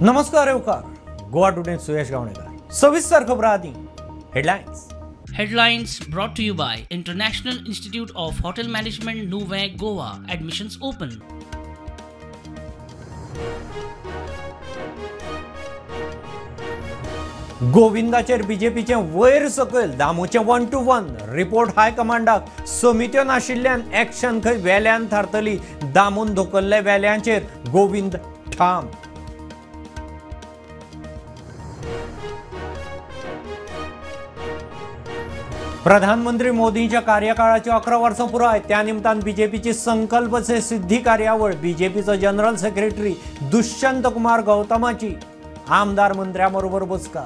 नमस्कार येवकार गोवा टुडे सुयश गावणेकर सविस्तर खबर आदी headlines Headlines brought to you by International Institute of Hotel Management Nuvei Goa. Admissions open. गोविंदाचेर बीजेपीचे वयर सकयल दामूचे 1-to-1 रिपोर्ट हायकमांडाक समित्यो नाशिल्ल्यान एक्शन खंय वेल्यान थारतली दामून धोकल्ले वेल्यांचेर गोविंद ठाम प्रधानमंत्री मोदींच्या कार्यकाळाची 11 वर्सां पुराय त्या निमतान बीजेपीची संकल्प से सिद्धी कार्यावळ बीजेपीचो जनरल सेक्रेटरी दुष्यंत कुमार गौतमाची आमदार मंत्र्यांबरोबर बसका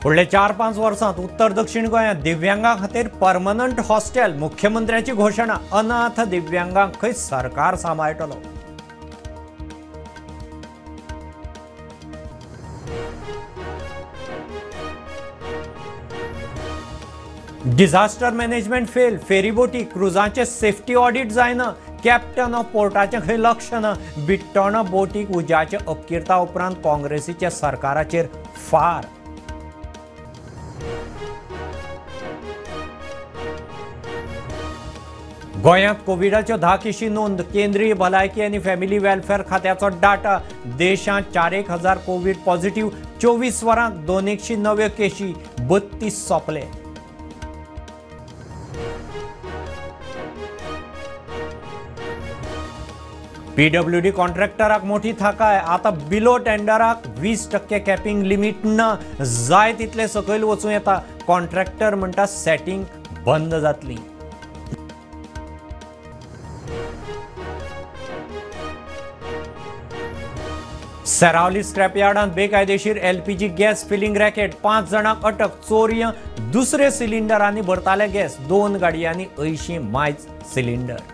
फुडल्या 4-5 वर्सांत उत्तर दक्षिण गोंयांत दिव्यांगां खातीर परमनंट हॉस्टेल मुख्यमंत्र्याची घोषणा अनाथ दिव्यांगांक खंय सरकार सांबाळटलो डिझास्टर मॅनेजमेंट फेल फेरीबोटी क्रुजांचे सेफ्टी ऑडिट जायना कॅप्टन ऑफ पोर्टाचे खंय लक्ष ना बिट्टोणा बोटीक उज्याचे अपकिर्ता उपरांत काँग्रेसीच्या सरकाराचेर फार गोंयांत कोविडाच्यो 10 केशी नोंद केंद्रीय भलायकी आनी फॅमिली वेलफेअर खात्याचो डाटा देशांत 4,000 कोविड पॉझिटिव्ह 24 वरांत 209 केशी 32 सोंपले पीडब्ल्यूडी कॉन्ट्रॅक्टराक मोठी थाकाय आता बिलो टेंडराक 20% कॅपिंग लिमिट ना जाय तितले सकयल वचूं येता कॉन्ट्रॅक्टर म्हणटा सेटिंग बंद जातली सेरावली स्क्रॅपयार्डांत बेकायदेशीर एलपीजी गॅस फिलिंग रॅकेट 5 जाणांक अटक चोरयां दुसरे सिलिंडरांनी भरताले गॅस 2 गाडयांनी 80 मायज सिलिंडर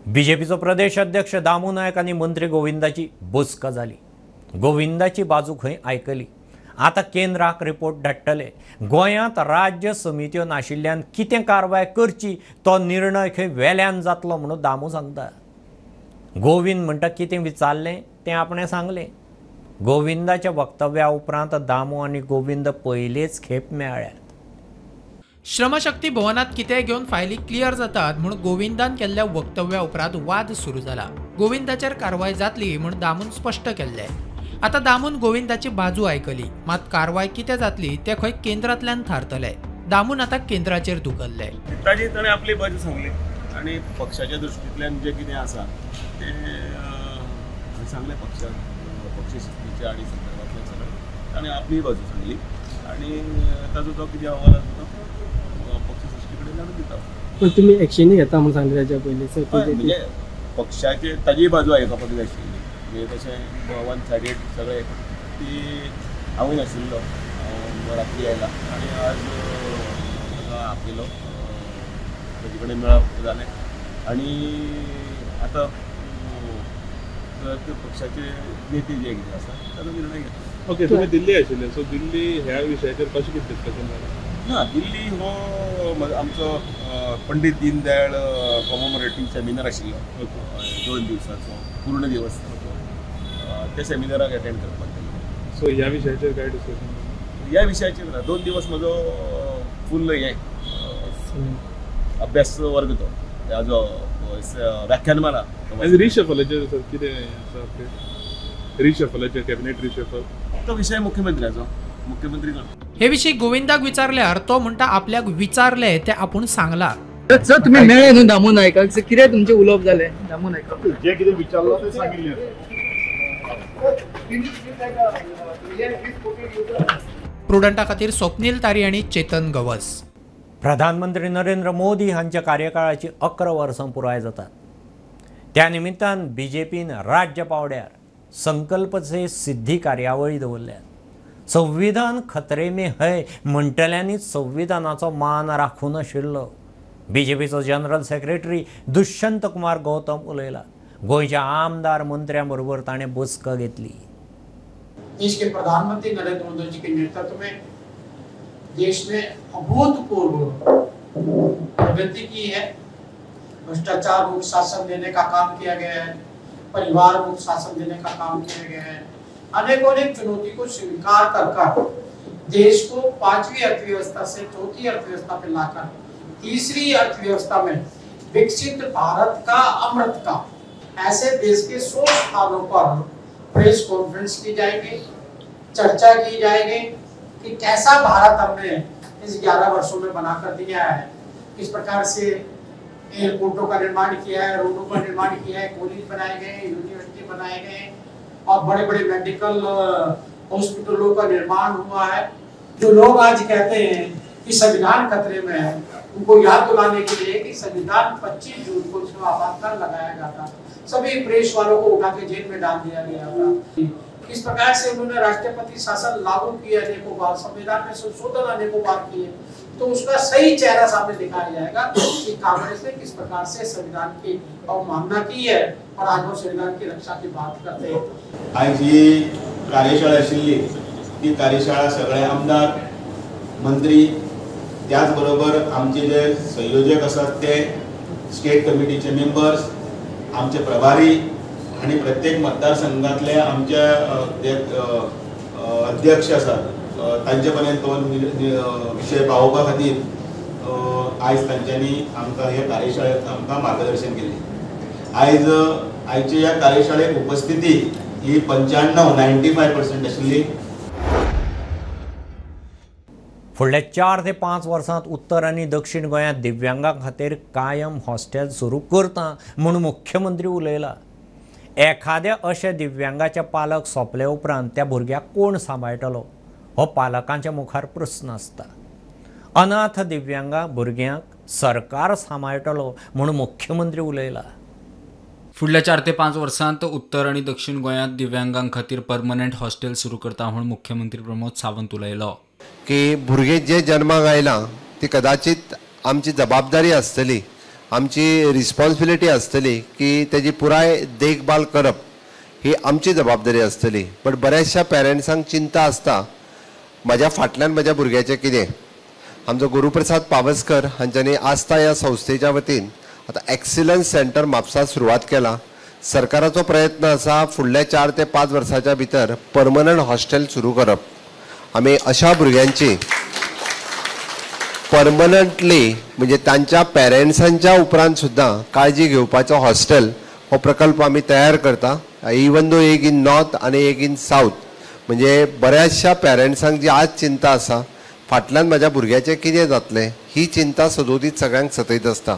बीजेपीचो प्रदेश अध्यक्ष दामू नायक आनी मंत्री गोविंदाची बसका जाली गोविंदाची बाजू खंय आयकली आता केंद्राक रिपोर्ट धाडटले गोंयांत राज्य समित्यो नाशिल्ल्यान कितें कारवाय करची तो निर्णय खंय वेल्यान जातलो म्हणून दामू सांगता गोविंद म्हणटा कितें विचारलें तें आपणें सांगलें गोविंदाच्या वक्तव्या उपरांत दामू आनी गोविंद पयलेच खेप मेळ्ळ्यात श्रमशक्ती भवनात कितेंय घेवन फायली क्लियर जातात म्हूण गोविंदान केल्ल्या वक्तव्या उपरांत वाद सुरू जाला गोविंदाचेर कारवाय जातली म्हूण दामून स्पश्ट केल्लें आता दामून गोविंदाची बाजू आयकली मात कारवाय कितें जातली तें खंय केंद्रांतल्यान थारतले दामून आता केंद्राचेर धुकल्ले ताजी ताणें आपली बाजू सांगली आनी पक्षाच्या दृश्टींतल्यान जें कितें आसा तें सांगलें पक्षी शिस्तीच्या आनी संदर्भांतल्यान सगळें ताणें आपली बाजू सांगली आनी ताजो जो कितें अहवाल आसा तो पक्ष सृश्टी कडेन जाणून दिता पण तुमी एक्शनूय घेता म्हूण सांगलें ताच्या पयलीं म्हणजे पक्षाची ताजी बाजू आयकपाक जाय आशिल्ली म्हणजे तशें वन सायडेड सगळें ती हांवूय नाशिल्लो रात्री आयला आनी आज ताका आपयलो ताजे कडेन मेळप जालें आनी आतां पक्षाचे नेते जे कितें आसा ताचो निर्णय घेतलो ओके तुमी दिल्ली आशिल्ले सो दिल्ली ह्या विशयाचेर कशें कितें डिस्कशन जालें ना दिल्ली हो आमचो पंडीत दीनदयाळ कॉमोमरेटिव्ह सेमिनार आशिल्लो 2 दिवसाचो पूर्ण दिवस त्या सेमिनाराक अटेंड करपाक गेल्लो सो ह्या विशयाचेर काय डिस्कशन ह्या विशयाचेर ना 2 दिवस म्हजो फुल्ल हें अभ्यास वर्ग तो ताजो व्याख्यानमाला आनी रिशफलाचेर सर कितें आसा अपडेट रिशफलाचेर कॅबिनेट रिशफल तो विशय मुख्यमंत्र्याचो मुख्यमंत्री हे विशीं गोविंदाक विचारल्यार तो म्हणटा आपल्याक विचारले ते आपूण सांगला सर तुमी मेळ्ळे न्हू दामू नायकाक कितें तुमचें उलोवप जालें दामू नायकाक जें कितें विचारलो तें सांगिल्लें प्रुडंटा खातीर स्वप्नील तारी आनी चेतन गवस प्रधानमंत्री नरेंद्र मोदी हांच्या कार्यकाळाची 11 वर्सां पुराय जातात त्या निमित्तान बीजेपीन राज्य पावड्यार संकल्प से सिद्धी कार्यावळी दवरल्यात संविधान खतरे में है म्हणटल्यांनीच संविधानाचो मान राखून आशिल्लो बीजेपीचो जनरल सेक्रेटरी दुष्यंत कुमार गौतम उलयला गोंयच्या आमदार मंत्र्यां बरोबर ताणें बसका घेतली देश के प्रधानमंत्री नरेंद्र मोदी जी के नेतृत्व में देश ने अभूतपूर्व प्रगति की है। भ्रष्टाचार मुक्त शासन देने का काम किया गया है, परिवार मुक्त शासन देने का काम किया गया है। अनेक चुनौती को स्वीकार कर देश को 5वीं अर्थव्यवस्था से 4थी अर्थव्यवस्था पे लाकर 3री अर्थव्यवस्था में विकसित भारत का अमृत का ऐसे देश के 100 स्थानों पर प्रेस कॉन्फ्रेंस की जाएगी, चर्चा की जाएगी कि कैसा भारत हमने इस 11 वर्षों में बनाकर दिया है, किस प्रकार से एयरपोर्टों का निर्माण किया है, रोडों का निर्माण किया है, कॉलेज बनाए गए, यूनिवर्सिटी बनाए गए और बड़े बड़े मेडिकल हॉस्पिटलों का निर्माण हुआ है। जो लोग आज कहते हैं कि संविधान खतरे में है, उनको याद दिलाने के लिए कि संविधान 25 जून को जो आपातकाल लगाया गया था, सभी प्रेस वालों को उठा के जेल में डाल दिया गया था। किस प्रकार से उन्होंने राष्ट्रपति शासन लागू किया, अनेकों बार संविधान में संशोधन अनेकों बार किए, तो उसका सही चेहरा सामने दिखाया जाएगा कि कांग्रेस ने किस प्रकार से संविधान की अवमानना की है और आज वो संविधान की रक्षा की बात करते हैं। आज ही कार्यशाळा आशिल्ली ती कार्यशाळा सगळे आमदार मंत्री त्याचबरोबर आमचे जे संयोजक असतात ते स्टेट कमिटीचे मेंबर्स, आमचे प्रभारी आणि प्रत्येक मतदारसंघातले आमचे अध्यक्ष असतात तांचे पर्यंत तो विषय पावोवपा खातीर आयज तांच्यांनी आमकां हे कार्यशाळेक आमकां मार्गदर्शन केलें। आयचे ह्या कार्यशाळेक उपस्थिती ही 95% आशिल्ली। फुडल्या 4 ते 5 वर्सांत उत्तर आनी दक्षिण गोंयांत दिव्यांगां खातीर कायम हॉस्टेल सुरू करता म्हूण मुख्यमंत्री उलयला। एखाद्या अशा दिव्यांगाचे पालक सोंपले उपरांत त्या भुरग्याक कोण सांबाळटलो हो पालकांच्या मुखार प्रस्न आसता। अनाथ दिव्यांगा भुरग्यांक सरकार सांबाळटलो म्हूण मुख्यमंत्री उलयला। फुडल्या 4 ते 5 वर्सांत उत्तर आणि दक्षिण गोंयांत दिव्यांगां खातीर परमनंट हॉस्टेल सुरू करता म्हूण मुख्यमंत्री प्रमोद सावंत उलयलो की भुरगे जे जन्माक आयलां ती कदाचित आमची जबाबदारी आसतली, आमची रिस्पॉन्सिबिलिटी आसतली की तेजी पुराय देखभाल करप ही आमची जबाबदारी आसतली। बट बऱ्याचशा पेरंट्सांक चिंता आसता म्हज्या फाटल्यान म्हज्या भुरग्याचें कितें। आमचो गुरुप्रसाद पावसकर हांच्यांनी आस्था ह्या संस्थेच्या वतीन आतां एक्सिलन्स सेंटर म्हापसा सुरवात केला। सरकाराचो प्रयत्न आसा फुडल्या 4 ते 5 वर्साच्या भितर परमनंट हॉस्टेल सुरू करप। आमी अशा भुरग्यांची परमनंटली म्हणजे तांच्या पेरेंट्सांच्या उपरांत सुद्दां काळजी घेवपाचो हॉस्टेल हो प्रकल्प आमी तयार करता। इवन दो एक इन नॉर्थ आनी एक इन साऊथ, म्हणजे बऱ्याचशा पेरेंट्सांक जी आज चिंता आसा फाटल्यान म्हज्या भुरग्याचें कितें जातलें ही चिंता सदोदीत सगळ्यांक सतयत आसता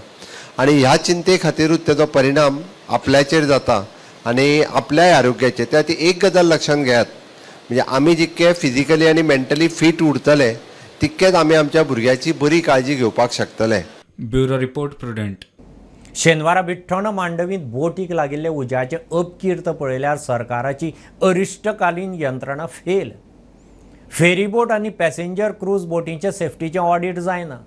आनी ह्या चिंते खातीरूच तेजो परिणाम आपल्याचेर जाता आनी आपल्या आरोग्याचेर। त्या ती एक गजाल लक्षांत घेयात, म्हणजे आमी जितके फिजिकली आनी मेंटली फिट उरतले तितकेच आमी आमच्या भुरग्याची बरी काळजी घेवपाक शकतले। Bureau report prudent. शेनवारा बिठ्ठण मांडवीत बोटीक लागिल्ले उज्याचे अपकीर्त पळयल्यार सरकाराची अरिश्टकालीन यंत्रणा फेल। फेरीबोट आनी पॅसेंजर क्रूज बोटींचे सेफ्टीचें ऑडिट जायना।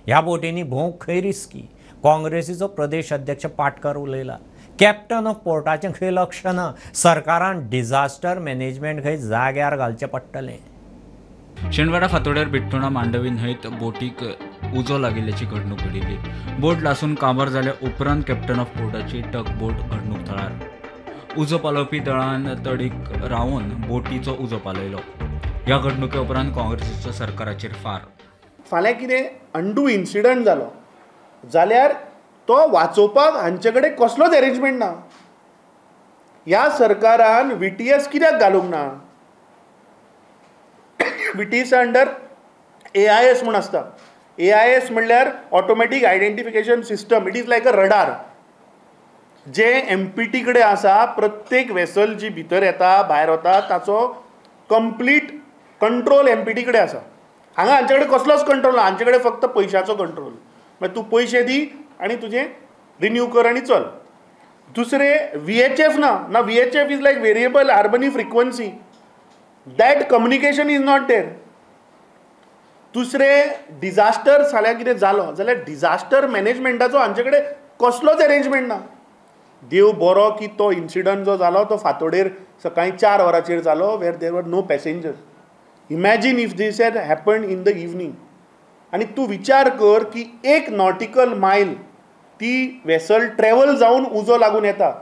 ह्या बोटींनी भोंवक खंय रिस्की। काँग्रेसीचो प्रदेश अध्यक्ष पाटकर उलयला। कॅप्टन ऑफ पोर्टाचें खंय लक्ष ना। सरकारान डिझास्टर मॅनेजमेंट खंय जाग्यार घालचें पडटलें। शेनवारा फांतोड्यार बिठ्ठोणा मांडवी न्हंयत बोटीक उजो लागिल्ल्याची घडणूक घडिल्ली। बोट लासून काबार जाल्या उपरांत कॅप्टन ऑफ पोर्टाची टग बोट घडणूक थळार। उजो पालोवपी दळान तडीक रावन बोटीचो उजो पालयलो। ह्या घडणुके उपरांत काँग्रेसीचो सरकाराचेर फार। फाल्यां कितें अंडू इन्सिडंट जालो जाल्यार तो वाचोवपाक हांचे कडेन कसलोच अरेंजमेंट ना। ह्या सरकारान VTS कित्याक घालूंक ना? VTS अंडर AIS म्हूण आसता। AIS म्हणल्यार automatic identification system. It is like a radar जे MPT कडेन आसा। प्रत्येक वेसल जी भितर येता भायर वता ताचो कंप्लीट कंट्रोल MPT कडेन आसा। हांगा हांचे कडेन कसलोच कंट्रोल ना, हांचे कडेन फक्त पयशाचो कंट्रोल। मागीर तूं पयशे दी आनी तुजें रिन्यू कर आनी चल। दुसरें VHF ना VHF is like variable harmony frequency. That communication is not there. दुसरें डिझास्टर फाल्यां कितें जालो जाल्यार डिझास्टर मॅनेजमेंटाचो हांचे कडेन कसलोच अरेंजमेंट ना। देव बरो की तो इन्सिडंट जो जालो तो फातोडेर सकाळी 4 वरांचेर जालो where there were no passengers. Imagine if this had happened in the evening. आनी तूं विचार कर की 1 नॉटिकल मायल ती वेसल ट्रॅव्हल जावन उजो लागून येता.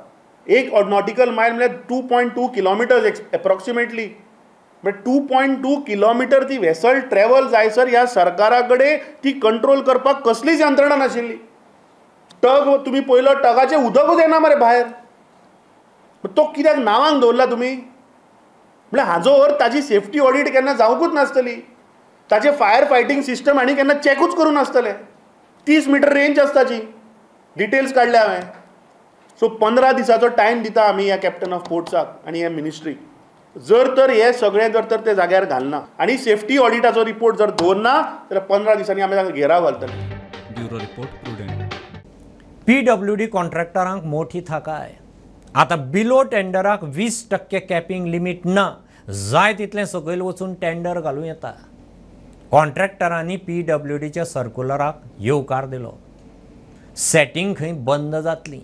1 नॉटिकल मायल म्हळ्यार 2.2 किलोमिटर्स एप्रॉक्सिमेटली. बट 2.2 किलोमिटर ती वेसल ट्रॅव्हल जायसर ह्या सरकारा कडेन ती कंट्रोल करपाक कसलीच यंत्रणा नाशिल्ली. टग तुम्ही पयलो टगाचें उदकूच येना मरे भायर. तो कित्याक नांवांक दवरला तुमी? म्हळ्यार हाजो अर्थ ताजी सेफ्टी ऑडिट केन्ना जावंकूच नासतली. ताचें फायर फायटींग सिस्टम आनी केन्ना चॅकूच करूं नासतले. 30 मिटर रेंज आसता ताची. डिटेल्स काडल्या हांवें. सो 15 दिसाचो टायम दिता आमी ह्या कॅप्टन ऑफ पोर्ट्साक आनी ह्या मिनिस्ट्रीक. जर तर हे सगळें जर तर ते जाग्यार घालना आनी सेफ्टी ऑडिटाचो रिपोर्ट जर दवरना जाल्यार 15 दिसांनी आमी ताका घेराव घालतले. Bureau report prudent. PWD कॉन्ट्रॅक्टरांक मोठी थाकाय. आता बिलो टेंडराक 20% कॅपिंग लिमीट ना. जाय तितलें सकयल वचून टेंडर घालूं येता. कॉन्ट्रॅक्टरांनी PWDच्या सर्क्युलराक येवकार दिलो. सेटिंग खंय बंद जातली.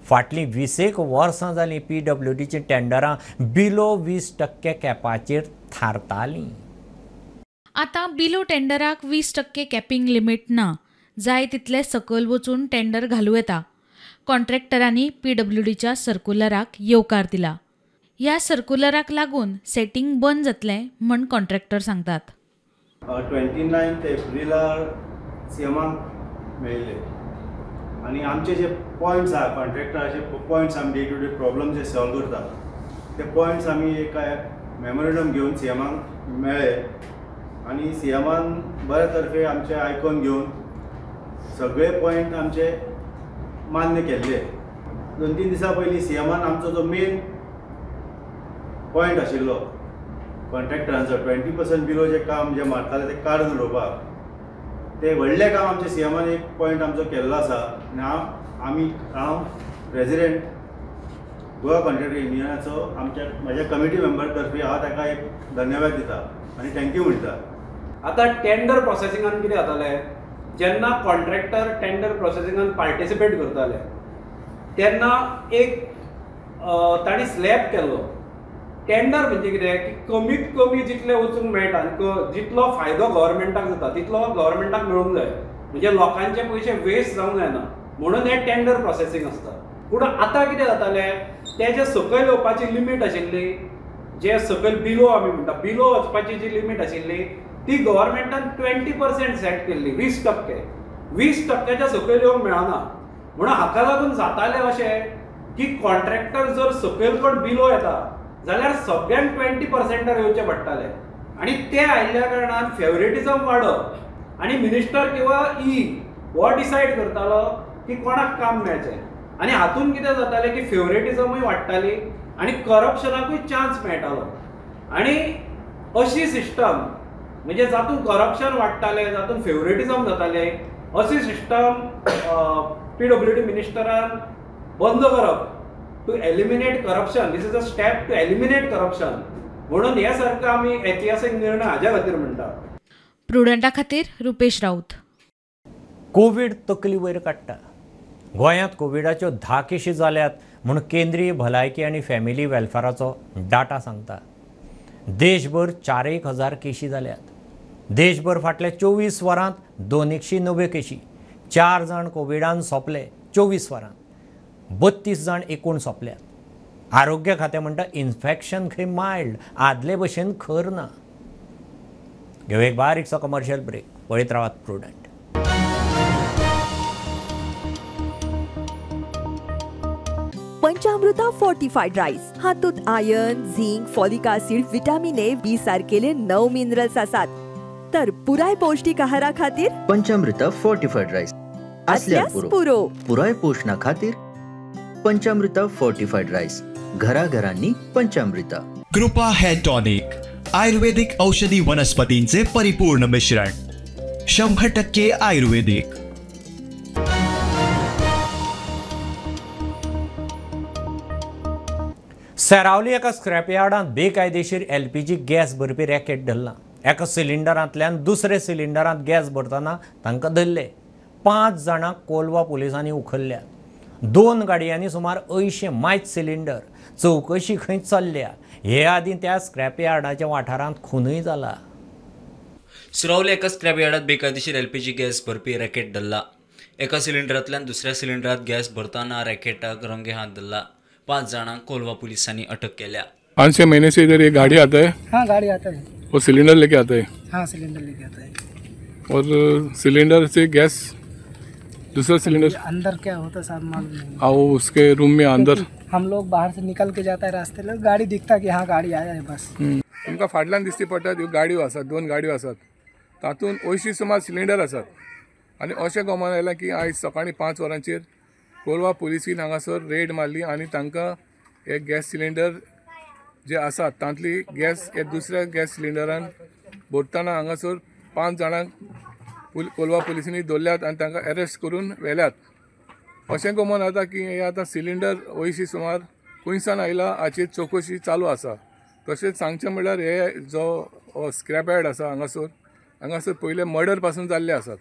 फाटलीं 20 वर्सां जालीं PWDची टेंडरां बिलो 20% कॅपाचेर थारतालीं. आतां बिलो टेंडराक 20% कॅपिंग लिमीट ना. जाय तितले सकयल वचून टेंडर घालूं येता. कॉन्ट्रॅक्टरांनी PWDच्या सर्क्युलराक येवकार दिला. ह्या सर्क्युलराक लागून सेटिंग बंद जातलें म्हण कॉन्ट्रॅक्टर सांगतात. 29 एप्रिलार सीएमाक मेळिल्ले आनी आमचे जे पॉयंट्स आहा कॉन्ट्रॅक्टराचे पॉयंट्स आमी डे टू डे प्रॉब्लम जे सॉल्व करता ते पॉयंट्स आमी एका मेमोरेंडम घेवन सीएमाक मेळ्ळे आनी सीएमान बऱ्या तर्फे आमचे आयकून घेवन सगळे पॉयंट आमचे मान्य केल्ले. 2-3 दिसां पयलीं सीएमान आमचो जो मेन पॉयंट आशिल्लो कॉन्ट्रॅक्टरांचो 20% बिलो जे काम जे मारताले ते काडून उडोवपाक ते व्हडलें काम आमचे सीएमान एक पॉयंट आमचो केल्लो आसा. आनी हांव प्रेसिडेंट गोवा कॉन्ट्रॅक्टर युनियनाचो म्हाज्या कमिटी मेंबर तर्फे हांव ताका एक धन्यवाद दिता आनी थँक्यू म्हणटा. आतां टेंडर प्रोसेसिंगान कितें जातालें जेन्ना कॉन्ट्रॅक्टर टेंडर प्रोसेसिंगान पार्टिसिपेट करताले तेन्ना एक ताणी स्लॅब केल्लो. टेंडर म्हणजे कितें की कमीत कमी जितले वचूंक मेळटा जितलो फायदो गव्हर्मेंटाक जाता तितलो गव्हर्मेंटाक मेळूंक जाय. म्हणजे लोकांचे पयशे वेस्ट जावंक जायना म्हणून हें टेंडर प्रोसेसिंग आसता. पूण आतां कितें जातालें ते जे सकयल येवपाची लिमीट आशिल्ली जे सकयल बिलो आमी म्हणटा बिलो वचपाची जी लिमीट आशिल्ली ती गव्हर्मेंटान 20% सेट केल्ली. 20%च्या सकयल येवंक मेळना. म्हणून हाका लागून जातालें अशें की कॉन्ट्रॅक्टर जर सकयल कोण बिलो येता जाल्यार सगळ्यांक 20%ार येवचें पडटालें आनी ते आयिल्ल्या कारणान फेवरेटिजम वाडप आनी मिनिस्टर किंवा हो डिसायड करतालो की कोणाक काम मेळचें आनी हातून कितें जातालें की फेवरेटिजमूय वाडटाली आनी करप्शनाकूय चान्स मेळटालो. आनी अशी सिस्टम म्हणजे जातून करप्शन वाडटालें जातून फेवरेटिजम जातालें अशी सिस्टम PWD मिनिस्टरान बंद करप to eliminate corruption. This is a step to eliminate corruption म्हणून हे सारको आमी ऐतिहासीक निर्णय हाज्या खातीर म्हणटा. प्रुडंटा खातीर रुपेश राऊत. कोविड तकली वयर काडटा. गोंयांत कोविडाच्यो 10 केशी जाल्यात म्हूण केंद्रीय भलायकी आनी फॅमिली वेलफेअराचो डाटा सांगता. देशभर 4,000 केशी जाल्यात. देशभर फाटल्या 24 वरांत 290 केशी. 4 जाण कोविडान सोंपले 24 वरांत. 32 जाण एकूण सोंपल्यात. आरोग्य खातें म्हणटा इन्फेक्शन खंय मायल्ड आदले भशेन खर ना. घेऊ एक बारीकसो कमर्शियल ब्रेक. पळयत रावात प्रुडंट. पंचामृता फोर्टिफाईड राईस हातूंत iron zinc folic acid vitamin A B सारकेले 9 मिनरल्स आसात. तर पुराय पौष्टिक आहारा खातीर पंचामृता फोर्टिफाईड राईस असल्यास पुरो. पुराय पोषणा खातीर पंचामृता फोर्टिफाईड राईस. घराघरांनी पंचामृता. कृपा हेअर टॉनिक आयुर्वेदिक औषधी वनस्पतींचे परिपूर्ण मिश्रण 100% आयुर्वेदिक. सेरावली एका स्क्रॅपयार्डांत बेकायदेशीर LPG गॅस भरपी रॅकेट धरला. एका सिलिंडरांतल्यान दुसरे सिलिंडरांत गॅस भरतना तांकां धरले. 5 जाणांक कोलवा पुलिसांनी उखल्ल्यात. 2 गाडयांनी सुमार 80 मायच सिलिंडर चौकशी खंय चल्ल्या हे आदीं त्या स्क्रॅप यार्डाच्या वाठारांत खूनय जाला. सुरावले एका स्क्रॅप यार्डात बेकायदेशीर LPG गॅस भरपी रॅकेट धरला. एका सिलिंडरांतल्यान दुसऱ्या सिलिंडरात गॅस भरताना रॅकेटाक रंगे हात धरला. 5 जाणांक कोलवा पोलिसांनी अटक केल्या. 5-6 महीने से इधर ये गाड़ी आता है. हाँ गाड़ी आता है. और सिलेंडर लेके आता है. हाँ सिलेंडर लेके आता है. और सिलेंडर से गैस दूसरा सिलेंडर अंदर क्या होता है साहब मालूम नहीं. आओ उसके रूम में अंदर हम लोग बाहर से निकल के जाता है रास्ते में गाड़ी दिखता कि हाँ गाड़ी आया है बस. तुमकां फाटल्यान दिसती पडटा ह्यो गाडयो आसात. 2 गाडयो आसात. तातूंत 80 सुमार सिलिंडर आसात. आनी अशें गोमान आयलां की आयज सकाळीं 5 वरांचेर कोलवा पुलिसीन हांगासर रेड मारली आनी तांकां हे गॅस सिलिंडर जे आसात तांतली गॅस हे दुसऱ्या गॅस सिलिंडरान भरतना हांगासर 5 जाणांक कोलवा पुलिसांनी दवरल्यात आनी तांकां अरेस्ट करून व्हेल्यात. अशें गोमन जाता की हे आतां सिलिंडर 80 सुमार खंयसान आयला हाची चवकशी चालू आसा. तशेंच सांगचें म्हणल्यार हे जो स्क्रॅप यार्ड आसा हांगासर पयले मर्डर पासून जाल्ले आसात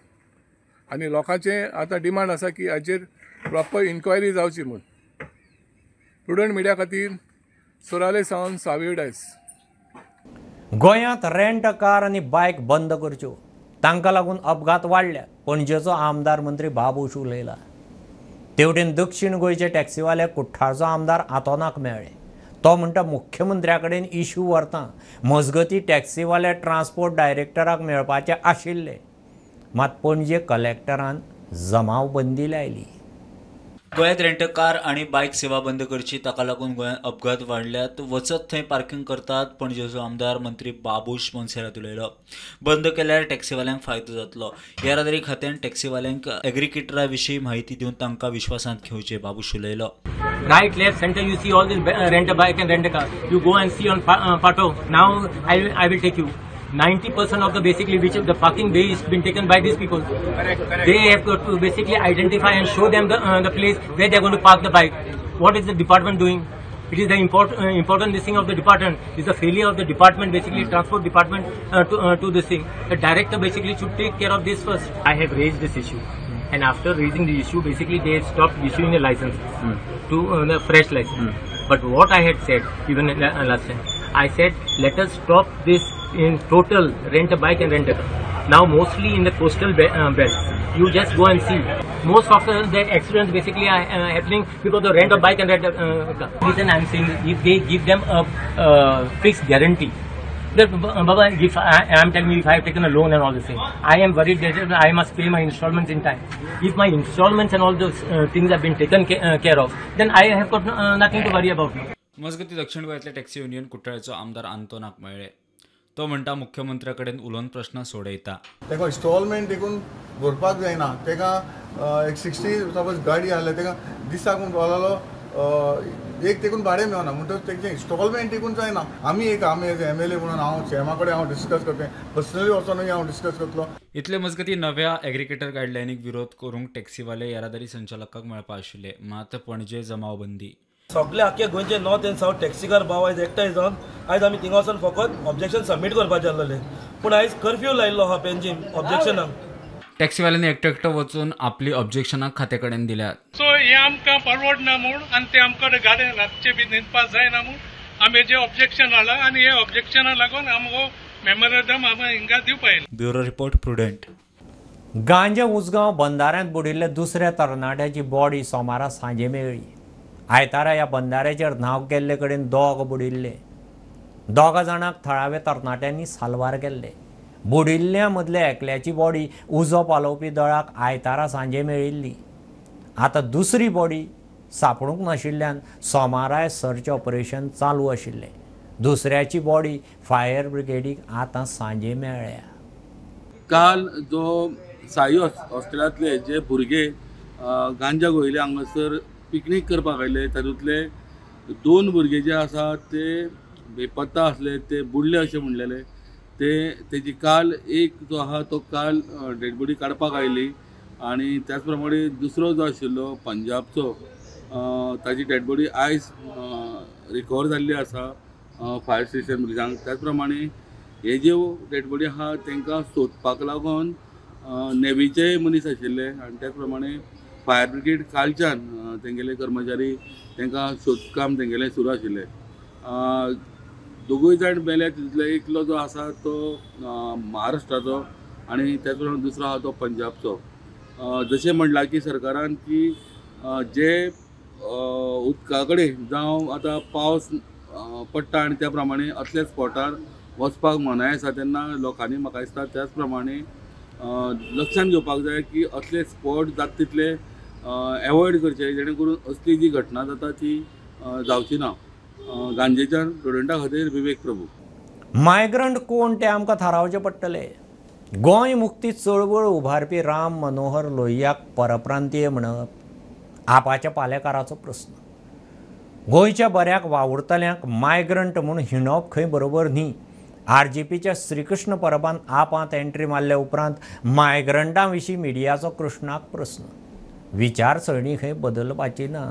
आनी लोकांचें आतां डिमांड आसा की हाचेर प्रॉपर इन्क्वायरी जावची म्हूण. प्रुडंट मिडिया खातीर सोराले सावन सावीर डायस. गोंयांत रेंट कार आनी बायक बंद करच्यो तांकां लागून अपघात वाडल्या. पणजेचो आमदार मंत्री बाबूश उलयला. तेवटेन दक्षिण गोंयचे टॅक्सीवाले कुठ्ठाळचो आमदार आतोनाक मेळ्ळे. तो म्हणटा मुख्यमंत्र्या कडेन इश्यू व्हरता. मजगतीं टॅक्सीवाले ट्रान्सपोर्ट डायरेक्टराक मेळपाचे आशिल्ले मात पणजे कलेक्टरान जमावबंदी लायली. गोंयांत रेंट कार आनी बायक सेवा बंद करची ताका लागून गोंयांत अपघात वाडल्यात. वचत थंय पार्किंग करतात. पणजेचो आमदार मंत्री बाबूश मोन्सेरात उलयलो. बंद केल्यार टॅक्सीवाल्यांक फायदो जातलो. येरादारी खात्यान टॅक्सीवाल्यांक एग्रिकेटरा विशीं म्हायती दिवन तांकां विश्वासांत घेवचे बाबूश उलयलो. Right, left, center, you see all this rent a bike and rent a car. You go and see on Pato. Now I will take you. 90% of the basically which the parking bay is been taken by these people. Correct. They have got to basically identify and show them the place where they are going to park the bike. What is the department doing? It is the important this thing of the department. Is the failure of the department, basically transport department to this thing. The director basically should take care of this first. I have raised this issue. And after raising the issue, basically they stopped issuing a license to the fresh license. But what I had said, even last time, I said let us stop this in total rent a bike and rent a car. Now mostly in the coastal belt, you just go and see. Most of the accidents basically are happening because the rent a bike and rent a car. Reason I am saying if they give them a fixed guarantee. That Baba, if I am telling you if I have taken a loan and all this thing, I am worried that I must pay my installments in time. If my installments and all those things have been taken care of, then I have got nothing to worry about. मजगती दक्षिण गोंयांतले taxi union कुट्टाळेचो आमदार आंतोनाक मेळ्ळे. तो म्हणटा मुख्यमंत्र्या कडेन उलोवन प्रश्न सोडयता. तेका इंस्टॉलमेंट देखून भरपाक जायना. तेका एक 60 सपोज गाडी आसल्या तेका दिसाकून बोलालो एक देखून भाडें मेळना म्हणटच तेंचे इंस्टॉलमेंट देखून जायना. आमी MLA म्हणून हांव CMA कडेन हांव डिस्कस करतें. पर्सनली वचोनूय हांव डिस्कस करतलो. इतले मजगती नव्या एग्रिकेटर गायडलायनीक विरोध करूंक टॅक्सीवाले येरादारी संचालकाक मेळपा आशिल्ले मात पणजे जमावबंदी. सगळे आख्या गोंयचे नॉर्थ एंड सावथ टॅक्सीकार भाव आयज एकठांय जावन आयज आमी थिंगा वचून फकत ऑब्जेक्शन सबमीट करपाचें आसलेलें. पूण आयज कर्फ्यू लायिल्लो हा पेन्जीम ऑब्जेक्शनाक. टॅक्सीवाल्यांनी एकटो वचून आपली ऑब्जेक्शनां खाते कडेन दिल्यात. सो हे आमकां परवडना म्हूण आनी ते आमकां गाडी रातचे बी न्हिदपाक जायना म्हूण आमी जे ऑब्जेक्शन हाडला आनी हे ऑब्जेक्शना लागून आमकां मेमोरेंडम आमी हिंगा दिवपा येयला. Bureau report prudent. गांजे उसगांव बंदाऱ्यांत बुडिल्ले दुसऱ्या तरणाट्याची बॉडी सोमारा सांजे मेळ्ळी. आयतारा ह्या बंदाऱ्याचेर न्हाव गेल्ले कडेन दोग बुडिल्ले. 2 जाणांक थळाव्या तरणाट्यांनी साल्वार केल्ले. बुडिल्ल्या मदले एकल्याची बॉडी उजो पालोवपी दळाक आयतारा सांजे मेळिल्ली. आतां दुसरी बॉडी सापडूंक नाशिल्ल्यान सोमाराय सर्च ऑपरेशन चालू आशिल्लें. दुसऱ्याची बॉडी फायर ब्रिगेडीक आतां सांजे मेळ्ळ्या. काल जो साई हॉस्टेलांतले जे भुरगे गांजा गोयले हांगासर पिकनीक करपाक आयले तातूंतले 2 भुरगे जे आसा ते बेपत्ता आसले. ते बुडले अशें म्हणलेले. तेजी काल एक जो आहा तो काल डेड बॉडी काडपाक आयली आनी त्याच प्रमाणे दुसरो जो आशिल्लो पंजाबचो ताजी डेड बॉडी आयज रिकवर जाल्ली आसा फायर स्टेशन ब्रिजांक. त्याच प्रमाणे हे जे डेड बॉडी आहा तांकां सोदपाक लागून नेवीचे मनीस आशिल्ले आनी त्याच प्रमाणे फायर ब्रिगेड कालच्यान तेंगेले कर्मचारी तांकां सोदकाम तेंगेलें सुरू आशिल्लें. दोगूय जाण मेले. तितूंतलो एकलो जो आसा तो महाराष्ट्राचो आनी त्याच प्रमाणे दुसरो आहा तो पंजाबचो. जशें म्हणलां की सरकारान की जे उदका कडेन जावं आतां पावस पडटा आनी त्या प्रमाणे असल्या स्पॉटार वचपाक मनाय आसा तेन्ना लोकांनी म्हाका दिसता त्याच प्रमाणे लक्षांत घेवपाक जाय की असले स्पॉट जाता तितले एवॉयड करचे जेणे करून असली जी घटना जाता ती जावची ना. गांजेच्या स्टुडंटा खातीर विवेक प्रभू. मायग्रंट कोण ते आमकां थारावचें पडटलें. गोंय मुक्ती चळवळ उभारपी राम मनोहर लोहियाक परप्रांतीय म्हणप आपाच्या पालेकाराचो प्रस्न. गोंयच्या बऱ्याक वावुरतल्यांक मायग्रंट म्हूण हिणप खंय बरोबर न्ही. RGPच्या श्रीकृष्ण परबान आपांत एंट्री मारल्या उपरांत मायग्रंटां विशीं मिडियाचो कृष्णाक प्रस्न. विचारसरणी खंय बदलपाची ना.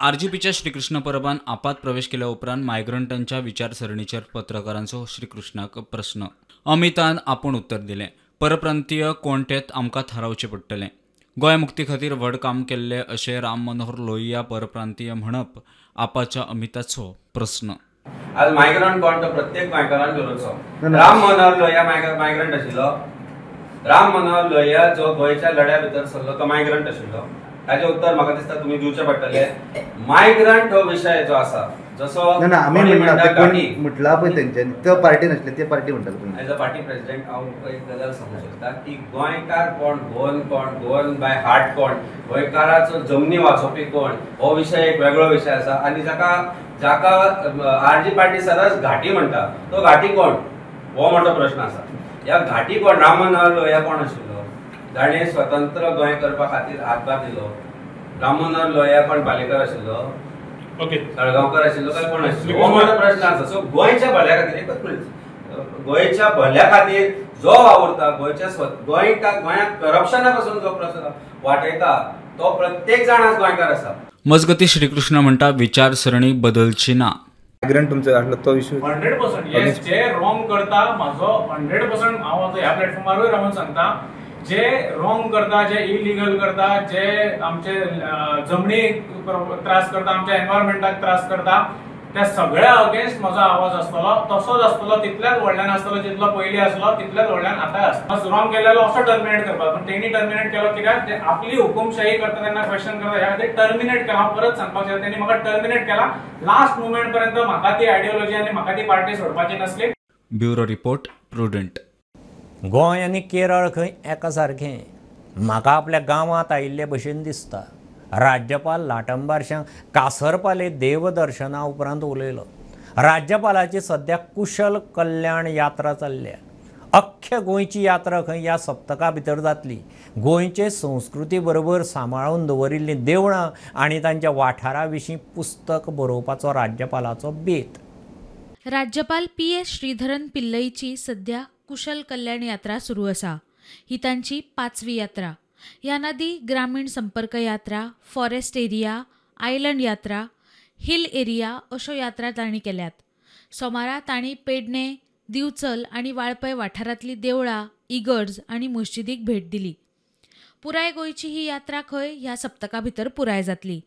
RGPच्या श्रीकृष्ण परबान आपात प्रवेश केल्या उपरांत मायग्रंटांच्या विचारसरणीचेर पत्रकारांचो श्रीकृष्णाक प्रस्न. अमितान आपूण उत्तर दिलें. परप्रांतीय कोण तें आमकां थारावचें पडटलें. गोंय मुक्ती खातीर व्हड काम केल्लें अशें राम मनोहर लोहिया परप्रांतीय म्हणप आपाच्या अमिताचो प्रस्न. आज मायग्रंट कोण तो प्रत्येक गोंयकारान धरूचो. राम मनोहर लोहिया मायग्रंट आशिल्लो. राम मनोहर लोहिया जो गोंयच्या लढ्या भितर सरलो तो मायग्रंट आशिल्लो. ताचें उत्तर म्हाका दिसता तुमी दिवचें पडटलें. मायग्रंट हो विशय जो आसा जसो आमी म्हटला पळय तेंच्यांनी तो पार्टी नासले ते पार्टी म्हणटाले. एज अ पार्टी प्रेसिडेंट हांव एक गजाल सांगूं शकता की गोंयकार कोण गोवन बाय हार्ट कोण गोंयकाराचो जमनी वाचोवपी कोण हो विशय एक वेगळो विशय आसा. आनी जाका RG पार्टी सदांच घाटी म्हणटा तो घाटी कोण हो मोठो प्रश्न आसा. ह्या घाटी कोण राम मनोहर लोहिया कोण आशिल्लो. ताणें स्वतंत्र गोंय करपा खातीर हातभार दिलो. राम मनोहर लोहिया कोण पालेकर आशिल्लो. तळगांवकर आशिल्लो काय कोण आशिल्लो हो मोठो प्रश्न आसा. सो गोंयच्या भल्या खातीर गोंयच्या भल्या खातीर जो वावुरता गोंयाक करप्शना पासून जो प्रश्न वाटयता तो प्रत्येक जाण आज गोंयकार आसा. मजगती श्रीकृष्ण म्हणटा विचारसरणी बदलची ना. मायग्रंट तुमचो आसलो तो इशू 100% येस. जे रॉंग करता म्हाजो 100% हांव आतां ह्या प्लॅटफॉर्मारूय रावून सांगता जे रॉंग करता जे इलिगल करता जे आमचे जमनीक त्रास करता आमच्या एनवायरमेंटाक त्रास करता त्या सगळ्या अगेन्स्ट म्हजो आवाज आसतलो. तसोच आसतलो तितल्याच व्हडल्यान आसतलो जितलो पयलीं आसलो तितल्याच व्हडल्यान आतां आसता. रॉंग केलेलो असो टर्मिनेट करपाक पण तेणी टर्मिनेट केलो कित्याक ते आपली हुकुमशाही करता तेन्ना क्वेश्चन करता ह्या खातीर टर्मिनेट केला. हांव परत सांगपाक शकता तेणी म्हाका टर्मिनेट केला. लास्ट मुमेंट पर्यंत म्हाका ती आयडियोलॉजी आनी म्हाका ती पार्टी सोडपाची नासली. Bureau report prudent. गोंय आनी केरळ खंय एका सारकें. म्हाका आपल्या गांवांत आयिल्ले भशेन दिसता. राज्यपाल लाटंबारशां कासरपाले देवदर्शना उपरांत उलयलो. राज्यपालाची सध्या कुशल कल्याण यात्रा चल्ल्या. अख्ख्या गोंयची यात्रा खंय ह्या सप्तका भितर जातली. गोंयचे संस्कृती बरोबर सांबाळून दवरिल्लीं देवळां आनी तांच्या वाठारा विशीं पुस्तक बरोवपाचो राज्यपालाचो बेत. राज्यपाल PS श्रीधरन पिल्लईची सध्या कुशल कल्याण यात्रा सुरू आसा. ही तांची 5वी यात्रा. ह्या नदी ग्रामीण संपर्क यात्रा, फॉरेस्ट एरिया, आयलंड यात्रा, हिल एरिया अश्यो यात्रा तांणी केल्यात. सोमारा तांणी पेडणे, दिवचल आनी वाळपय वाठारांतलीं देवळां, इगर्ज आनी मस्जिदीक भेट दिली. पुराय गोंयची ही यात्रा खंय ह्या सप्तका भितर पुराय जातली.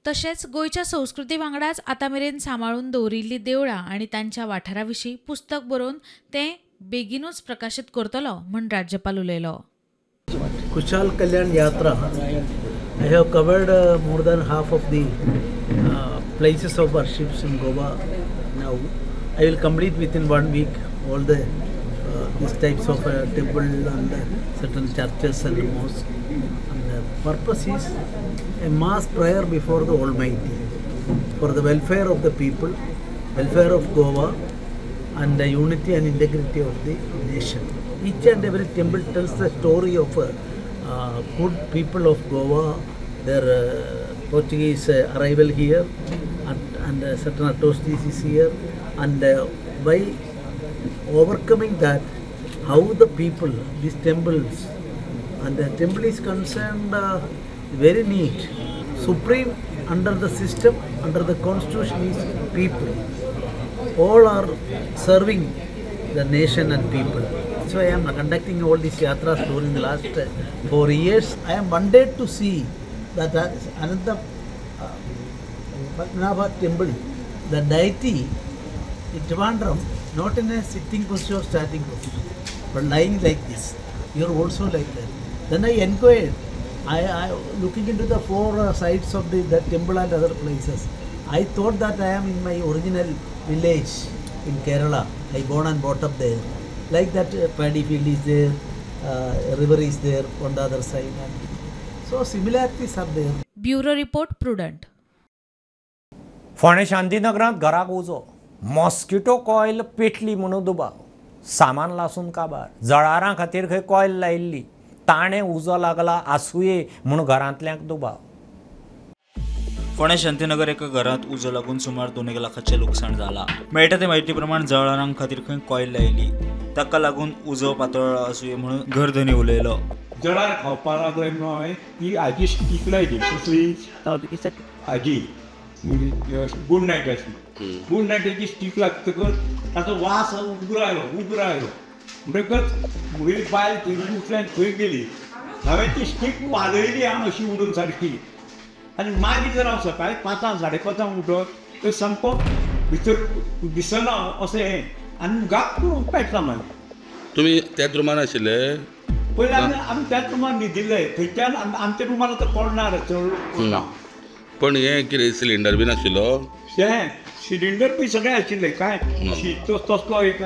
तशेंच गोंयच्या संस्कृती वांगडाच आतां मेरेन सांबाळून दवरिल्लीं देवळां आनी तांच्या वाठारा विशीं पुस्तक बरोवन तें बेगीनूच प्रकाशीत करतलो म्हूण राज्यपाल उलयलो. Kushal Kalyan Yatra. I have covered more than half of the places of worships in Goa now. I will complete within 1 week all the these types of temple and certain churches and mosques. And the purpose is a mass prayer before the Almighty for the welfare of the people, welfare of Goa, and the unity and integrity of the nation. Each and every temple tells the story of good people of Goa, their Portuguese arrival here, and certain atrocities here, and by overcoming that, how the people, these temples, and the temple is concerned very neat, supreme under the system, under the constitution is people. All are serving the nation and people. That's why I am conducting all these yatras during the last 4 years. I am wondered to see that Ananta Padmanabha temple, the deity in Trivandrum, not in a sitting position or standing position, but lying like this. You are also like that. Then I inquired. I looking into the 4 sides of that temple and other places. I thought that I am in my original village in Kerala. I born and brought up there. Like that paddy field is there, river is there on the other side. And so similarities are there. Bureau report prudent. फोंडें शांतीनगरांत घराक उजो, mosquito coil पेटली म्हणून दुबाव, सामान लासून काबार, जळारां खातीर खंय कॉयल लायिल्ली, ताणें उजो लागला आसूये म्हणून घरांतल्यांक दुबाव. फोंडें शांतीनगर एका घरात उजो लागून सुमार 2 लाखाचें लुकसाण जाला. मेळटा ते म्हायती प्रमाण जळारां खातीर खंय कॉयल लायिल्ली, ताका लागून उजो पातळ आसूये म्हणून घरधनी उलयलो. जळार खावपाक लागले न्हू हांवें ती हाजी स्टीक लायली कसली हाजी गूड नायट आसली. गूड नायटाची स्टीक लागतकच ताचो वास उग्र आयलो म्हणटकच म्हजी बायल थंय उठल्यान खंय गेली. हांवें ती स्टीक पालयली हांव अशी उडून सारकी. आनी मागीर जर हांव सकाळीं 5 साडे 5 उठत तर सामको भितर दिसना अशें हें आनी गाप करून पेटला. मागीर तुमी त्याच रुमान आशिल्ले? पयलीं आमी त्याच रुमान न्हिदिल्ले. थंयच्यान आमच्या रुमान आतां कोण ना चड. पण हें कितें सिलिंडर बीन आशिल्लो? हें सिलिंडर बी सगळें आशिल्लें काय तसलो एक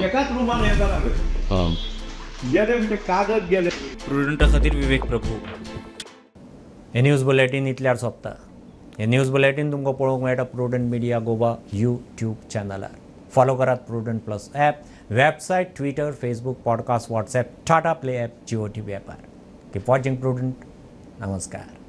एकाच रुमान हें जालां. गेले म्हणजे कागद गेले. प्रुडंटा खातीर विवेक प्रभू. हे न्यूज बुलेटीन इतल्यार सोंपता. हे न्यूज बुलेटीन तुमकां पळोवंक मेळटा प्रुडंट मिडिया गोवा यूट्यूब चॅनलार. फॉलो करात Prudent plus app, website, Twitter, Facebook, podcast, WhatsApp, Tata play app, Jio TV ॲपार. Keep watching Prudent. नमस्कार.